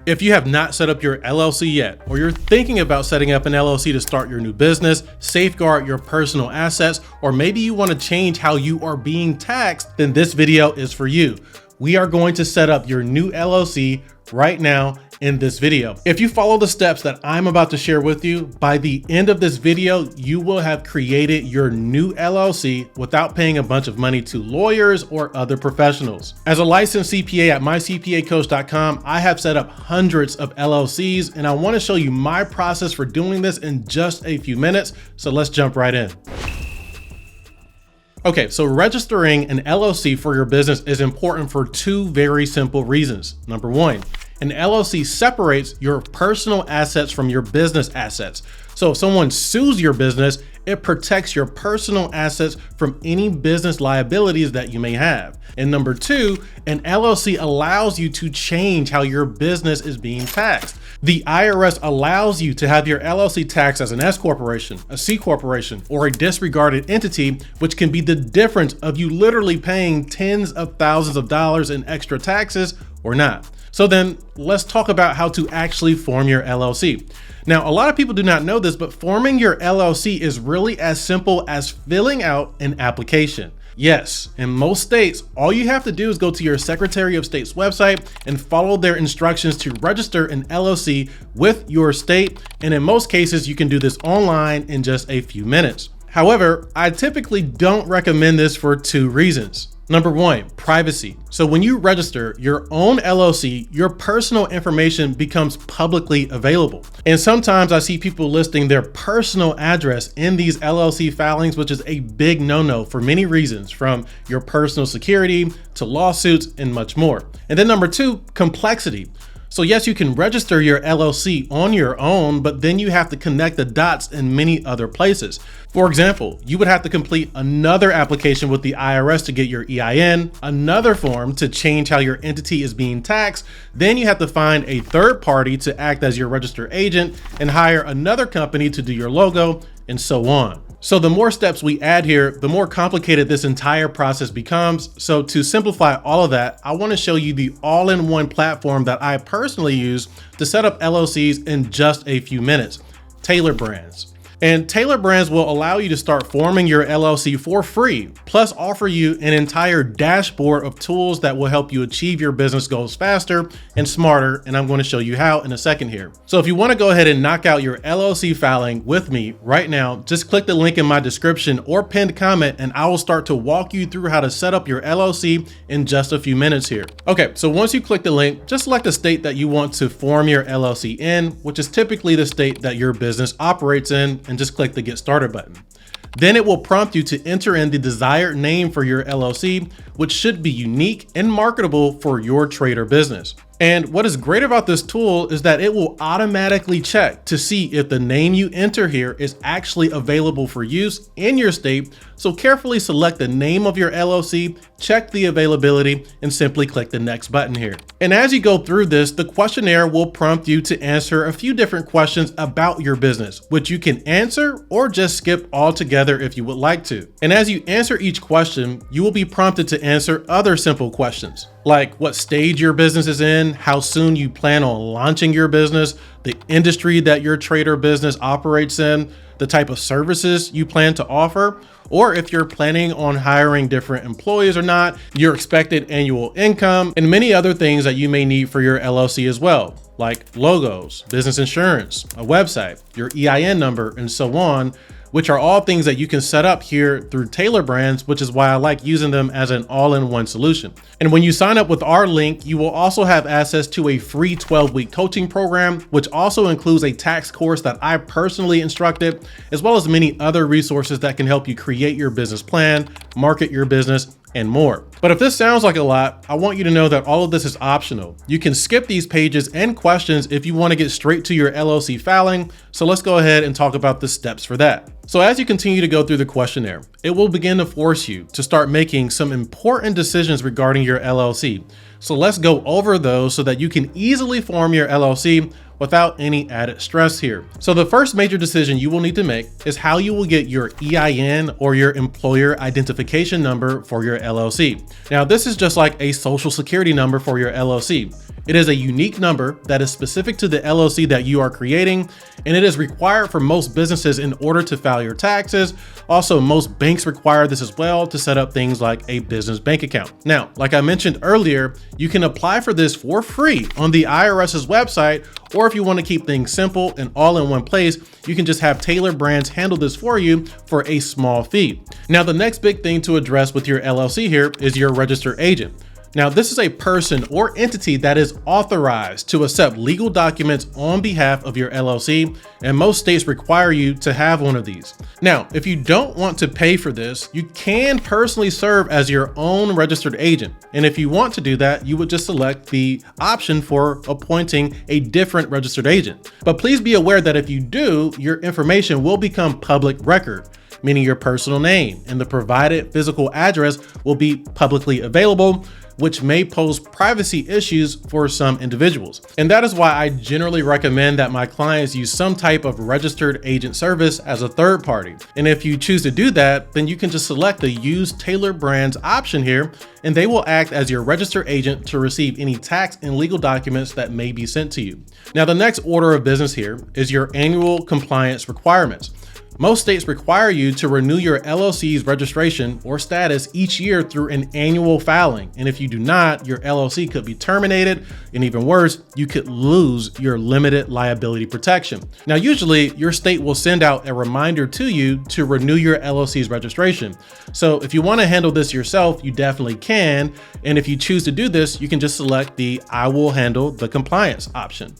If you have not set up your LLC yet, or you're thinking about setting up an LLC to start your new business, safeguard your personal assets, or maybe you want to change how you are being taxed, then this video is for you. We are going to set up your new LLC right now in this video. If you follow the steps that I'm about to share with you, by the end of this video, you will have created your new LLC without paying a bunch of money to lawyers or other professionals. As a licensed CPA at mycpacoach.com, I have set up hundreds of LLCs, and I want to show you my process for doing this in just a few minutes. So let's jump right in. Okay, so registering an LLC for your business is important for two very simple reasons. Number one, an LLC separates your personal assets from your business assets. So if someone sues your business, it protects your personal assets from any business liabilities that you may have. And number two, an LLC allows you to change how your business is being taxed. The IRS allows you to have your LLC taxed as an S corporation, a C corporation, or a disregarded entity, which can be the difference of you literally paying tens of thousands of dollars in extra taxes or not. So then let's talk about how to actually form your LLC. Now, a lot of people do not know this, but forming your LLC is really as simple as filling out an application. Yes, in most states, all you have to do is go to your Secretary of State's website and follow their instructions to register an LLC with your state. And in most cases, you can do this online in just a few minutes. However, I typically don't recommend this for two reasons. Number one, privacy. So when you register your own LLC, your personal information becomes publicly available. And sometimes I see people listing their personal address in these LLC filings, which is a big no-no for many reasons, from your personal security to lawsuits and much more. And then number two, complexity. So yes, you can register your LLC on your own, but then you have to connect the dots in many other places. For example, you would have to complete another application with the IRS to get your EIN, another form to change how your entity is being taxed. Then you have to find a third party to act as your registered agent and hire another company to do your logo, and so on. So the more steps we add here, the more complicated this entire process becomes. So to simplify all of that, I want to show you the all-in-one platform that I personally use to set up LLCs in just a few minutes, Tailor Brands. And Tailor Brands will allow you to start forming your LLC for free, plus offer you an entire dashboard of tools that will help you achieve your business goals faster and smarter. And I'm going to show you how in a second here. So if you want to go ahead and knock out your LLC filing with me right now, just click the link in my description or pinned comment, and I will start to walk you through how to set up your LLC in just a few minutes here. Okay, so once you click the link, just select the state that you want to form your LLC in, which is typically the state that your business operates in, and just click the Get Started button. Then it will prompt you to enter in the desired name for your LLC, which should be unique and marketable for your trade or business. And what is great about this tool is that it will automatically check to see if the name you enter here is actually available for use in your state. So carefully select the name of your LLC, check the availability, and simply click the next button here. And as you go through this, the questionnaire will prompt you to answer a few different questions about your business, which you can answer or just skip altogether if you would like to. And as you answer each question, you will be prompted to answer other simple questions, like what stage your business is in, how soon you plan on launching your business, the industry that your trade or business operates in, the type of services you plan to offer, or if you're planning on hiring different employees or not, your expected annual income, and many other things that you may need for your LLC as well, like logos, business insurance, a website, your EIN number, and so on, which are all things that you can set up here through Tailor Brands, which is why I like using them as an all-in-one solution. And when you sign up with our link, you will also have access to a free 12-week coaching program, which also includes a tax course that I personally instructed, as well as many other resources that can help you create your business plan, market your business, and more. But if this sounds like a lot, I want you to know that all of this is optional. You can skip these pages and questions if you want to get straight to your LLC filing. So let's go ahead and talk about the steps for that. So as you continue to go through the questionnaire, it will begin to force you to start making some important decisions regarding your LLC. So let's go over those so that you can easily form your LLC without any added stress here. So the first major decision you will need to make is how you will get your EIN or your employer identification number for your LLC. Now, this is just like a social security number for your LLC. It is a unique number that is specific to the LLC that you are creating, and it is required for most businesses in order to file your taxes. Also, most banks require this as well to set up things like a business bank account. Now, like I mentioned earlier, you can apply for this for free on the IRS's website, or if you want to keep things simple and all in one place, you can just have Tailor Brands handle this for you for a small fee. Now, the next big thing to address with your LLC here is your registered agent. Now, this is a person or entity that is authorized to accept legal documents on behalf of your LLC, and most states require you to have one of these. Now, if you don't want to pay for this, you can personally serve as your own registered agent. And if you want to do that, you would just select the option for appointing a different registered agent. But please be aware that if you do, your information will become public record, meaning your personal name and the provided physical address will be publicly available, which may pose privacy issues for some individuals. And that is why I generally recommend that my clients use some type of registered agent service as a third party. And if you choose to do that, then you can just select the Use Tailor Brands option here, and they will act as your registered agent to receive any tax and legal documents that may be sent to you. Now, the next order of business here is your annual compliance requirements. Most states require you to renew your LLC's registration or status each year through an annual filing. And if you do not, your LLC could be terminated, and even worse, you could lose your limited liability protection. Now, usually your state will send out a reminder to you to renew your LLC's registration. So if you want to handle this yourself, you definitely can. And if you choose to do this, you can just select the I will handle the compliance option.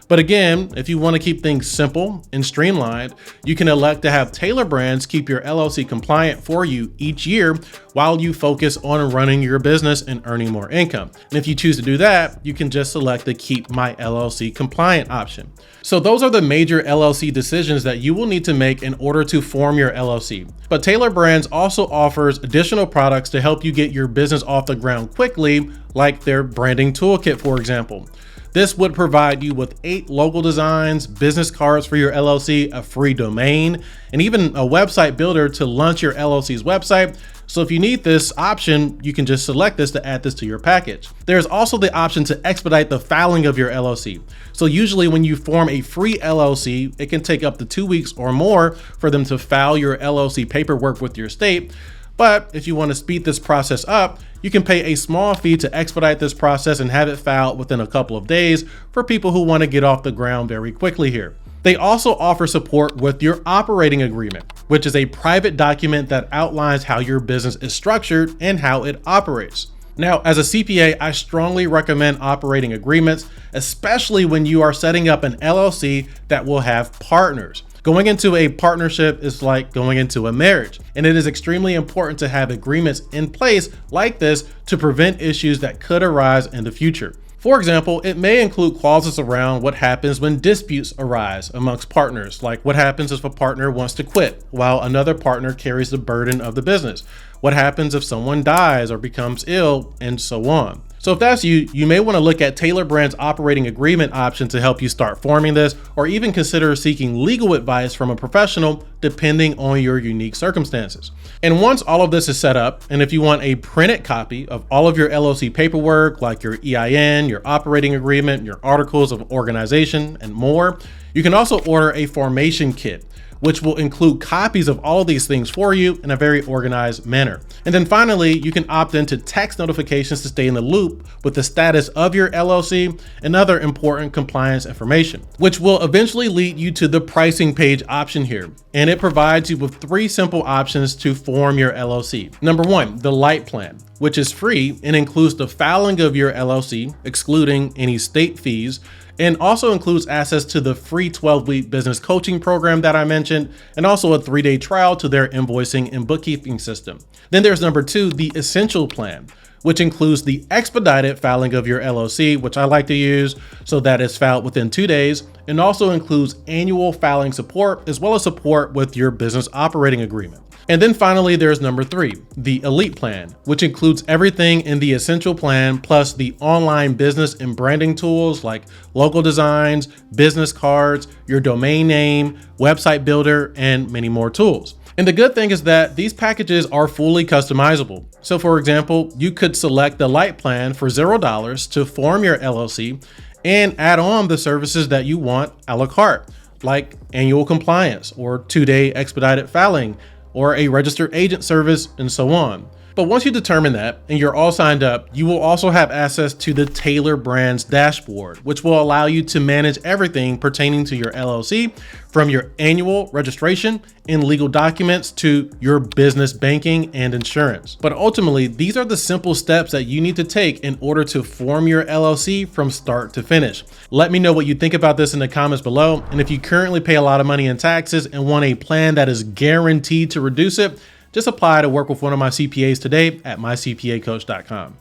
But again, if you want to keep things simple and streamlined, you can elect to have Tailor Brands keep your LLC compliant for you each year while you focus on running your business and earning more income. And if you choose to do that, you can just select the Keep My LLC Compliant option. So those are the major LLC decisions that you will need to make in order to form your LLC. But Tailor Brands also offers additional products to help you get your business off the ground quickly, like their branding toolkit, for example. This would provide you with 8 logo designs, business cards for your LLC, a free domain, and even a website builder to launch your LLC's website. So if you need this option, you can just select this to add this to your package. There's also the option to expedite the filing of your LLC. So usually when you form a free LLC, it can take up to 2 weeks or more for them to file your LLC paperwork with your state. But if you want to speed this process up, you can pay a small fee to expedite this process and have it filed within a couple of days for people who want to get off the ground very quickly here. They also offer support with your operating agreement, which is a private document that outlines how your business is structured and how it operates. Now, as a CPA, I strongly recommend operating agreements, especially when you are setting up an LLC that will have partners. Going into a partnership is like going into a marriage, and it is extremely important to have agreements in place like this to prevent issues that could arise in the future. For example, it may include clauses around what happens when disputes arise amongst partners, like what happens if a partner wants to quit while another partner carries the burden of the business, what happens if someone dies or becomes ill, and so on. So if that's you, you may want to look at Tailor Brands' operating agreement option to help you start forming this, or even consider seeking legal advice from a professional depending on your unique circumstances. And once all of this is set up, and if you want a printed copy of all of your LLC paperwork, like your EIN, your operating agreement, your articles of organization, and more, you can also order a formation kit, which will include copies of all of these things for you in a very organized manner. And then finally, you can opt into text notifications to stay in the loop with the status of your LLC and other important compliance information, which will eventually lead you to the pricing page option here. And it provides you with 3 simple options to form your LLC. Number 1, the Light Plan, which is free and includes the filing of your LLC, excluding any state fees, and also includes access to the free 12-week business coaching program that I mentioned, and also a 3-day trial to their invoicing and bookkeeping system. Then there's number 2, the Essential Plan, which includes the expedited filing of your LLC, which I like to use so that it's filed within 2 days, and also includes annual filing support as well as support with your business operating agreement. And then finally, there's number 3, the Elite Plan, which includes everything in the Essential Plan plus the online business and branding tools like logo designs, business cards, your domain name, website builder, and many more tools. And the good thing is that these packages are fully customizable. So for example, you could select the Lite plan for $0 to form your LLC and add on the services that you want a la carte, like annual compliance or 2-day expedited filing or a registered agent service and so on. But once you determine that and you're all signed up, you will also have access to the Tailor Brands dashboard, which will allow you to manage everything pertaining to your LLC, from your annual registration and legal documents to your business banking and insurance. But ultimately, these are the simple steps that you need to take in order to form your LLC from start to finish. Let me know what you think about this in the comments below. And if you currently pay a lot of money in taxes and want a plan that is guaranteed to reduce it, just apply to work with one of my CPAs today at mycpacoach.com.